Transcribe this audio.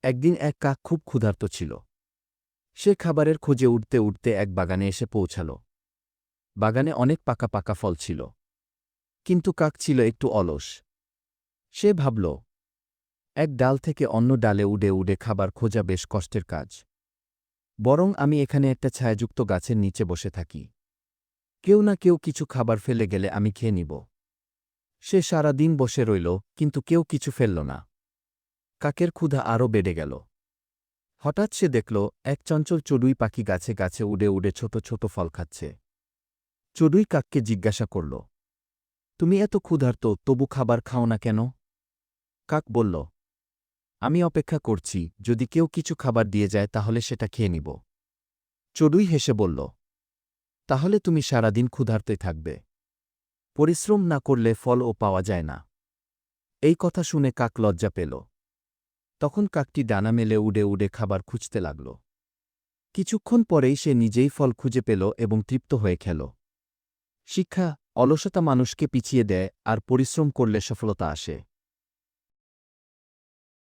একদিন এক কাক খুব ক্ষুধার্ত ছিল। সে খাবারের খোঁজে উঠতে উঠতে এক বাগানে এসে পৌঁছাল। বাগানে অনেক পাকা পাকা ফল ছিল। কিন্তু কাক ছিল একটু অলস। সে ভাবল, এক ডাল থেকে অন্য ডালে উড়ে উড়ে খাবার খোঁজা বেশ কষ্টের কাজ। বরং আমি এখানে একটা ছায়াযুক্ত গাছের নিচে বসে থাকি। কেউ না কেউ কিছু খাবার ফেলে গেলে আমি খেয়ে নিব। সে সারা দিন বসে রইল, কিন্তু কেউ কিছু ফেলল না। কাকের ক্ষুধা আরও বেড়ে গেল। হঠাৎ সে দেখল, এক চঞ্চল চড়ুই পাখি গাছে গাছে উড়ে উড়ে ছোট ছোট ফল খাচ্ছে। চড়ুই কাককে জিজ্ঞাসা করল, তুমি এত ক্ষুধার্ত, তবু খাবার খাও না কেন? কাক বলল, আমি অপেক্ষা করছি, যদি কেউ কিছু খাবার দিয়ে যায় তাহলে সেটা খেয়ে নিব। চড়ুই হেসে বলল, তাহলে তুমি সারাদিন ক্ষুধার্তই থাকবে। পরিশ্রম না করলে ফলও পাওয়া যায় না। এই কথা শুনে কাক লজ্জা পেল। তখন কাকটি ডানা মেলে উড়ে উড়ে খাবার খুঁজতে লাগল। কিছুক্ষণ পরেই সে নিজেই ফল খুঁজে পেল এবং তৃপ্ত হয়ে খেল। শিক্ষা: অলসতা মানুষকে পিছিয়ে দেয়, আর পরিশ্রম করলে সফলতা আসে।